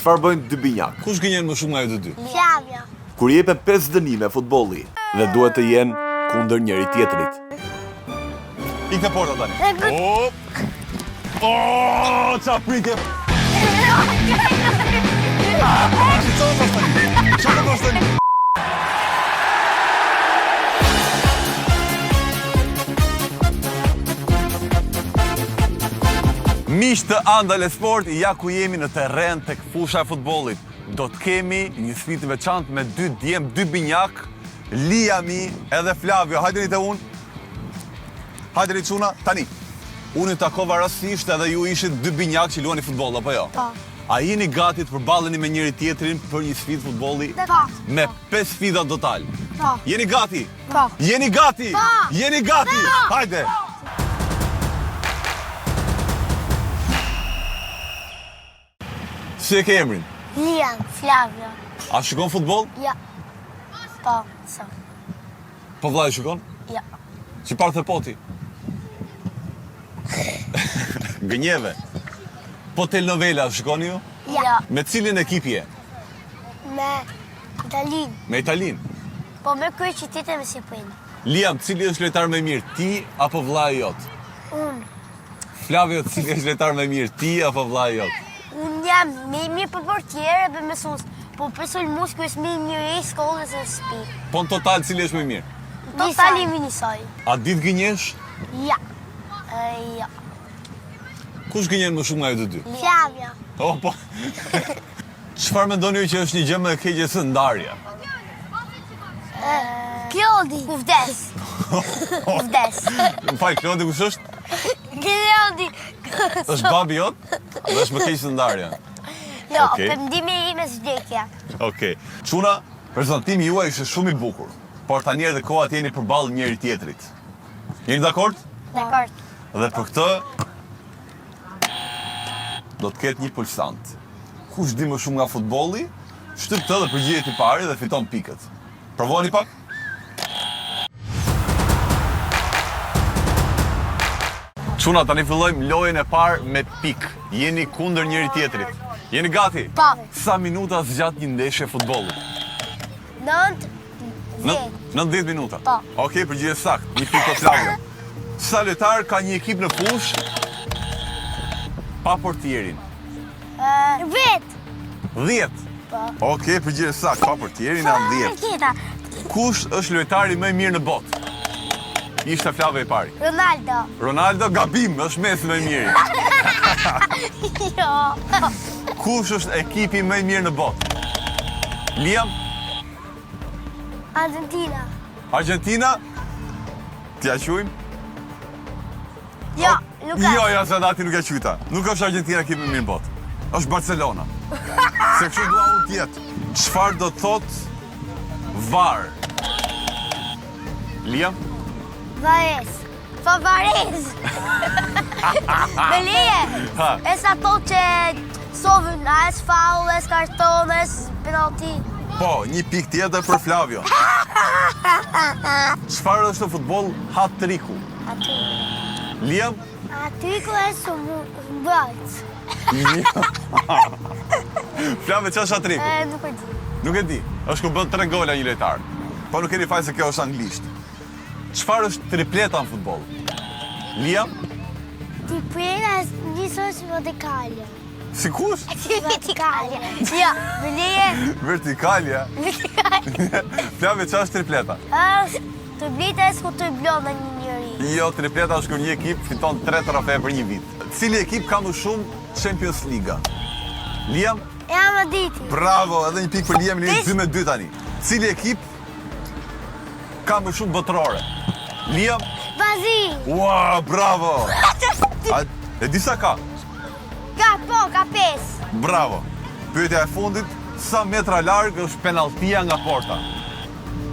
Çfarë bëjnë dy binjak? Kush gënjen më shumë nga ju të dy? Flavia. Kur jepen 5 dënime futbolli dhe duhet të jenë kundër njëri tjetrit. Ikë në porta tani. Oh, qa pritje! Qa të pas tani? Miq të Andale Sport, ja ku jemi në terren tek fusha e futbollit. Do të kemi një sfidë të veçantë me dy djem, dy binjak, Liami edhe Flavio. Hajdeni te unë. Hajdeni çuna, tani. Unë takova rastisht edhe ju ishit dy binjak që luani futboll apo jo? Po. A jeni gati të përballeni me njëri tjetrin për një sfidë futbolli? Po. Me 5 sfida total. Po. Jeni gati? Po. Jeni gati? Po. Jeni gati? Hajde. Si e ke emrin? Liam, Flavia. A shikon futboll? Ja. Po, so. Po vllai shikon? Ja. Si parte poti? Gënjeve. Po telenovela shikoni ju? Ja. Me cilin ekip je? Me Italin. Me Italin. Po me kërë qytetet me si pëjnë. Liam, cili është lojtar më i mirë, ti apo vllai jot? Unë. Flavio, cili është lojtar më i mirë, ti apo vllai jot? Unë jam me i mirë për portierë dhe me sus. Po pësull muskë është me i mirë e shkollës e spi. Po në total, cili është më i mirë? Total i minisoj. A ditë gënjesh? Ja. Ja. Kush gënjen më shumë nga ju të dy? Flavia. Oh, po. Çfarë mendoni ju që është një gjë më e keqe se ndarja? Klodi. Ku vdes. Ku vdes. Më fal, Klodi kush është? Klodi. Është babi jot? Dhe është më keq se ndarja. Jo, Okej. përndimi i me vdekja. Okej. Çuna, prezantimi juaj ishte shumë i bukur, por tani edhe koha të jeni përballë njëri tjetrit. Jeni dakord? Dakord. Dhe për këtë do të ketë një pulsant. Kush di më shumë nga futbolli, shtyp të dhe përgjigjet i pari dhe fiton pikët. Provoni pak? Çuna, tani fillojmë lojën e parë me pikë. Jeni kundër njëri tjetrit. Jeni gati? Po. Sa minuta zgjat një ndeshje futbolli? 90 minuta? Po. Okej, përgjigje sakt. Një pikë të Flavio. Sa lojtar ka një ekip në fushë pa portierin? Vet. 10. Po. Okej, përgjigje sakt. Pa portierin janë 10. Tjeta. Kush është lojtari më i mirë në botë? Ishte Flavio i pari. Ronaldo. Ronaldo, gabim, është Messi më i miri. Jo. Kush është ekipi më i mirë në botë? Liam? Argentina. Argentina? T'ja quajmë? Jo, Lukas. Jo, se ati nuk e qyta. Nuk është Argentina ekipi më mirë në botë. Është Barcelona. Se kështu dua unë tjetë. Çfarë do të thotë VAR? Liam? Vares. Po Vares. Belije. Ha. Esa to që sovën, a es faul, es karton, es penalti. Po, një pikë tjetër për Flavio. Çfarë është në futboll hat-triku? Aty. Liam? Aty ku e së mbrojt. Flavio, çfarë është hat-triku? Nuk e di. Nuk e di. Është ku bën 3 gola një lojtar. Po nuk keni fajin se kjo është anglisht. Çfarë është tripleta në futboll? Liam? Ti prena njësoj vertikalja. Si kush? Vertikalja. Jo, belije. Vertikalja. Flavio, çfarë është tripleta? Tripleta e s'ku të blon në një njëri. Jo, tripleta është kur një ekip fiton 3 trofe për një vit. Cili ekip ka më shumë Champions League? Liam? Real Madridi. Bravo, edhe një pikë për Liam, jeni 2-2 tani. Cili ekip ka më shumë botërore? Liam? Brazil. Ua, bravo! E di sa ka? Ka 5. Bravo! Pyetja e fundit, sa metra larg është penaltia nga porta?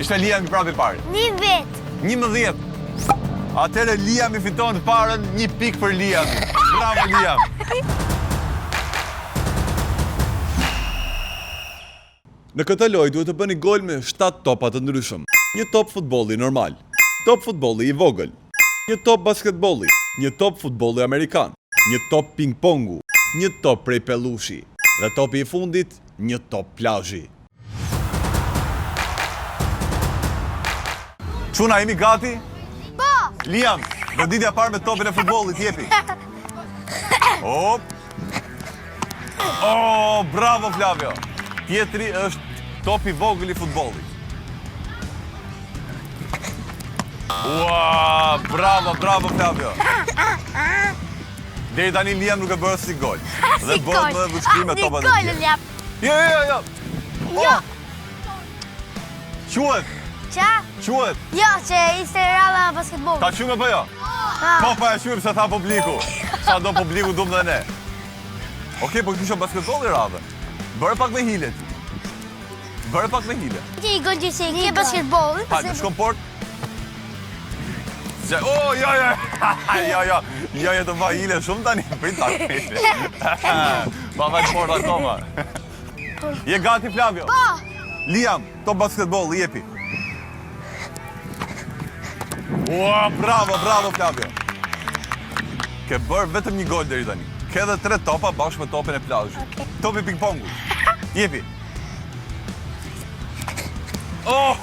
Ishte Liam i prapë i pari. 11. Atëherë Liam i fiton parën, 1 pikë për Liam. Bravo Liam! Në këtë lojë duhet të bëni gol me 7 topa të ndryshëm. Një top futbolli normal, top futbolli i vogël, një top basketbolli, një top futbolli amerikan, një top ping-pongu, një top prej pellushi Dhe topi i fundit, një top plazhi. Çuna, jemi gati? Po! Liam, goditja parë me topin e futbollit, jepi. Hop. Oh, bravo Flavio. Tjetri është topi vogël i futbollit. Ua, bravo Flavio. Deri tani Liam nuk e bërë si gol. Dhe bëhet më vështirë me topat e tjera. Jo. Jo. Quhet. Qa? Quhet. Jo, që ishte rralla në basketbol. Ta qume për jo? Po pa e quim se tha publiku. Sa do publiku dum dhe ne. Okej, po kisha basketbol i radhe. Bërë pak me hilet. Ti i gol gjithë ke basketbol. Hajde, shkom port. Oh, jo, të va hile shumë tani. Prit tani. Ma vajtë port akoma. Je gati, Flavio? Po! Liam, top basketbol, jepi. Ua, bravo Flavio. Ke bërë vetëm një gol deri tani. Ke edhe 3 topa bashkë me topin e plazhit. Topi ping-pongu. Jepi. Oh!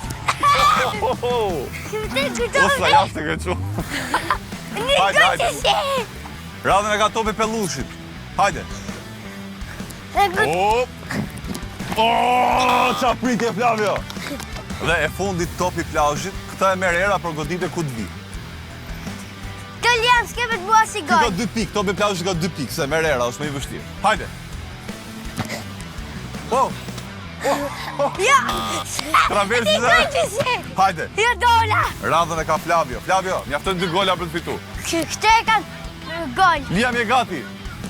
O, sa jashtë ke qu. Hajde. Radhën e ka topi pellushit. Hajde. Hop! Oh, qa pritje Flavio. Dhe e fundit topi plazhit, këta e merr era për goditje ku të vi. Kjo Liam s'ke me të bua si Ti ka gol. 2 pikë, topi plazhit ka 2 pikë, se merr era, është më i vështirë. Hajde. Oh! Jo! Traversi Ti dhe... gol gjithë. Hajde. Jo dola. Radhën e ka Flavio. Flavio, mjafton 2 gola për të fitu. Këtë e kanë gol. Liam je gati.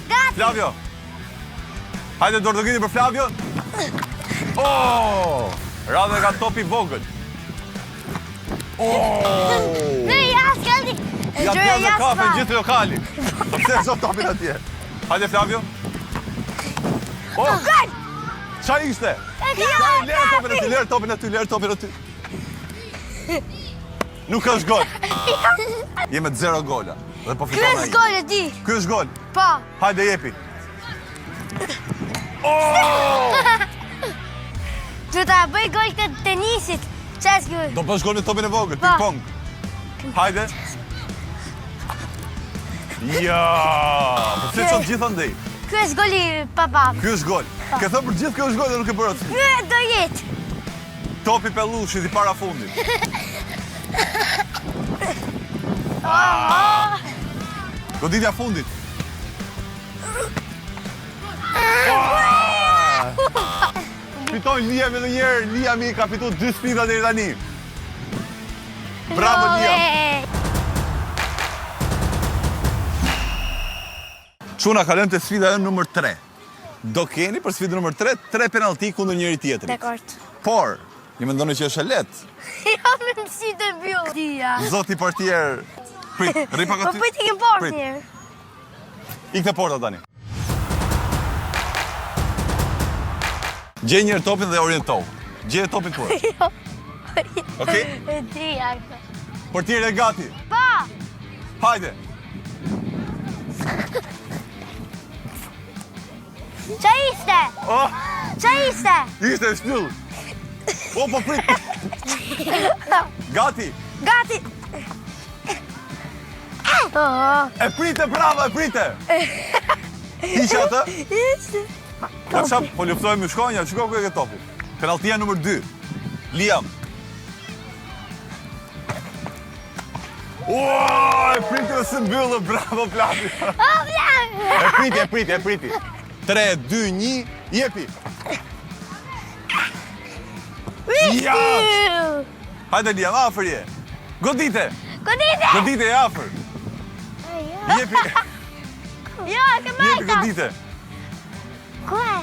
Gati. Flavio. Hajde dordogini për Flavio. Oh! Radhën e ka topi vogël. Oh! Në jasë kalli. Ja t'jam dhe kafe gjithë lokali. Pse zot topin atje. Hajde Flavio. Oh! Gol. Qa ishte? Lërë topin aty. Nuk është gol. Jeme 0 gola. Dhe po Ky fiton është ai. gol e ti. Ky është gol. Po. Hajde jepi. Oh! Du ta bëj gol këtë tenisit. Qa është kjo? Do bësh gol në topin e vogël, Po. ping-pong. Hajde. Ja! Po pse çon gjithë andej? Ky është goli papa. Ky është gol. Ke thënë për gjithë ky është gol dhe nuk e bërë atë. Ky do jetë. Topi pellushit i para fundit. Goditja fundit. Fiton Liam edhe njerë, Liami ka fitu 2 sfida deri tani. Bravo Liam. Çuna, kalojmë te sfida e numër 3. Do keni për sfidën numër 3 penallti kundër njëri tjetrit. Dekord. Por, ju mendoni që është e lehtë? Jo me mësi të mbyllë. Dia. Zoti portier. Prit, rri pak Po aty. pëjtë i kem portë Prit. njërë. Ikte porta tani. Gjej njërë topin dhe orientohu. Gjej topin ku është. Jo. Okej? E dia këta. Portier e gati. Pa! Hajde. Qa ishte? Oh, Qa ishte? ishte shtyll. Oh, po prit. Gati. Gati. Oh, E prite, bravo, e prite. Hiqe atë. ishte. Po çfarë po luftojmë me shkonja, shiko ku e ke topi. Penalltia numër 2. Liam. Ua, e priti dhe së mbyllë, bravo Flavio. Oh, blan! E priti. 3, 2, 1, jepi. Ja! Hajde Liam, afër je. Godite, Godite! e afër. Jepi, Jo, ke jepi majta. godite. Kue?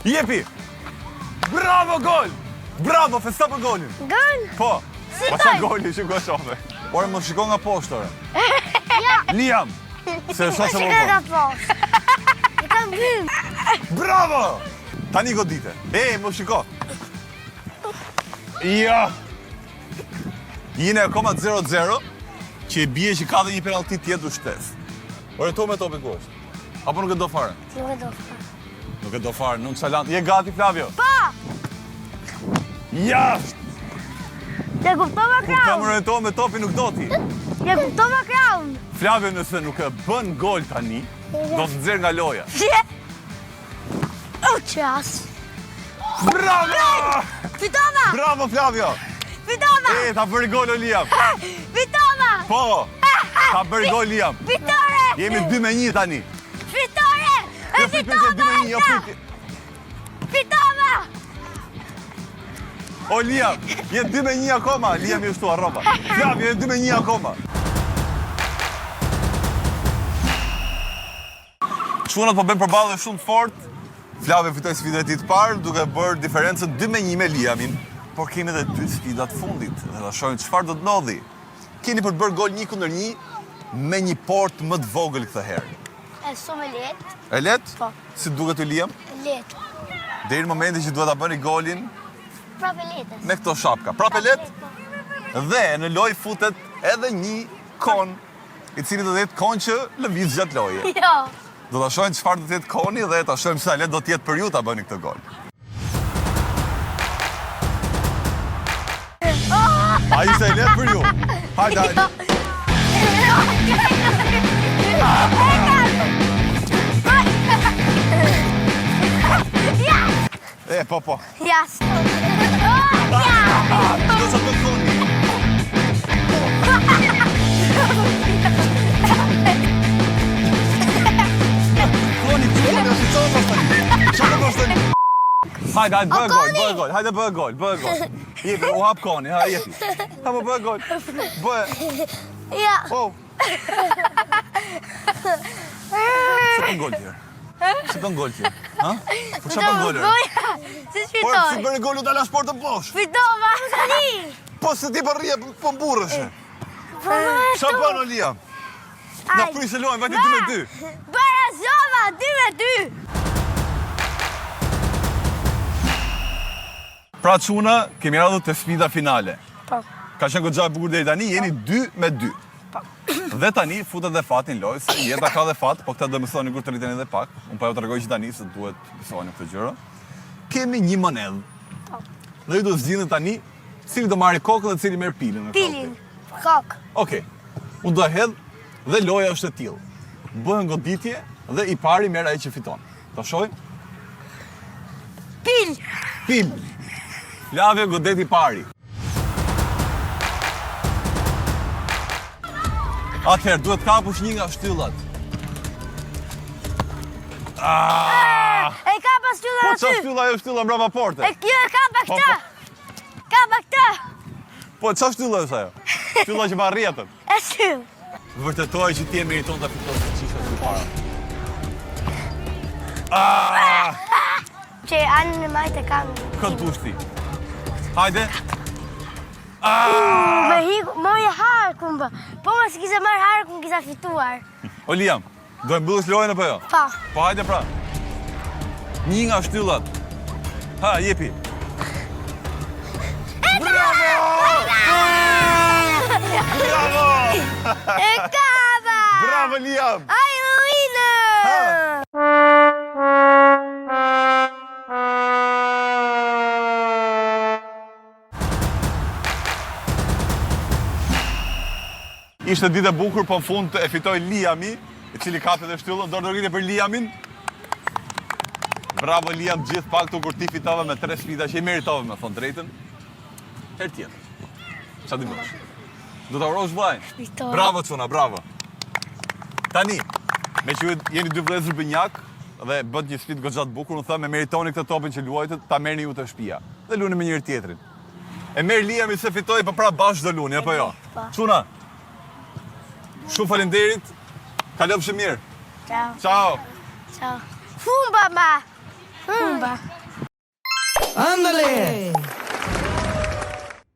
Jepi. Bravo, gol. Bravo, festa për golin. Gol? Po. Si Po qa gol? goli, shiko shofe. Ore, më shiko nga poshtë, ore. Ja. Liam. Se Po shoh se që më ka bon. poshtë. E kam bymë. Bravo! Tani godite. Më shiko. Ja. Jine akoma 0-0, që e bie që ka dhe një penalti tjetër shtes. Orientohu me topin ku është. Apo nuk e do fare? Nuk e do. Nuk e do fare, nonchalant. Je gati, Flavio? Pa! Jashtë! Je kuptova Kur kraun! kamerën to me topi nuk do ti. Je kuptova kraun! Flavio nëse nuk e bën gol tani, do të nxjerr nga loja. O qas! Bravo! Fitova! Bravo, Flavio! Fitova! Ta bëri gol o Liam. Fitova! Po! Ta bëri gol Liam. Fitore! Jemi 2-1 tani. Fitore! E fitova! 2-1, jo prit. Fitova! O Liam, je 2-1 akoma. Liam je shtu arroba. Flavio je 2-1 akoma. Çunat po bën përballje shumë fort. Flavio fitoi sfidën e tij të parë duke bërë diferencën 2-1 me Liamin. Por kemi edhe 2 sfida të fundit dhe ta shohim çfarë do të ndodhi. Keni për të bërë gol 1-1 me një port më të vogël këtë herë. E shumë letë. E let? Po. Si duket y Liam? Letë. Deri në momentin që duhet ta bëni golin Prapë letës. me këto shapka. Prapë let dhe në lojë futet edhe një kon, i cili do të jetë kon që lëviz gjatë loje. Jo. Do ta shohim çfarë do të jetë koni dhe ta shohim sa let do të jetë për ju ta bëni këtë gol. A ishte e letë për ju? Hajde, hajde. Po. Jas. Do sa të koni. Koni, që është të tani? Hajde, bëhe gol. Hajde, bëhe gol. Jepi, u hap koni, ha, jepi. Ha, bëhe gol. Bëhe. Ja. Oh. Se pën gol tjerë? Se pën gol tjerë? Ha? Por që pën gol tjerë? Si Por shfitoj? si bërë gol u dala shportën poshtë? Fitova. Po se ti për rrje po mburrëshe. Qa bën o Liam? Na prishë lojnë, vajti 2-2. Barazova, 2-2. Pra çuna, kemi ardhur te sfida finale. Po. Ka qenë goxha e bukur deri tani, jeni 2-2. Dhe tani futet dhe fati në lojë, se jeta ka dhe fat, po këta do mësoni kur të rriteni edhe pak. Unë po ju tregoj që tani se duhet mësoni këtë gjëra. Kemi një monedhë. Dhe ju do zgjidhni tani cili do marrë kokën dhe cili merr pilin në kokë. Pilin. Kok. Okej. Unë do hedh dhe loja është e tillë. Bëhen goditje dhe i pari merr ai që fiton. Ta shohim? Pil. Pil. Flavio godet i pari. Atëherë, duhet kapush një nga shtyllat. E kapa shtylla Po aty. qa shtylla ajo shtylla mbrapa porte? Jo, e kapa Po, këta. Kapa këta. Po qa shtylla është ajo? Shtylla që ma rjetën. E shtyll. Vërtetoj që ti e meriton të fitosh të qisha të para. Që anë në majtë e kam. Këtë dush ti. Hajde. Me hiku, moje harkun bë. Po më si kise marrë harkun, kisa fituar. O Liam, do e mbyllësh lojën apo jo? Pa. Po hajde pra. Një nga shtyllat. Ha, jepi. Bravo! Bravo! E kapa! Bravo Liam! Ai më vinë! Ishte ditë e bukur, po në fund e fitoi Liami, i cili kapi dhe shtyllën. Dorë për Liamin. Bravo Liam, gjithë pak të kur ti fitove me 3 sfida që i meritove me thonë drejtën. Herë tjetër. Qa di bësh? Do të urosh vllajën? Fitova. Bravo çuna, bravo. Tani, me që jeni 2 vëllezër binjak dhe bët një sfidë goxha të bukur, unë them e meritoni këtë topin që luajtët, ta merrni ju të shtëpia. Dhe luni me njëri tjetrin. E merr Liami se fitoi, po pra bashkë do luni, apo jo? Çuna. Shumë faleminderit. Kalofshi mirë. Ciao. Ciao. Ciao. Fumba, ma. Fumba. ¡Ándale!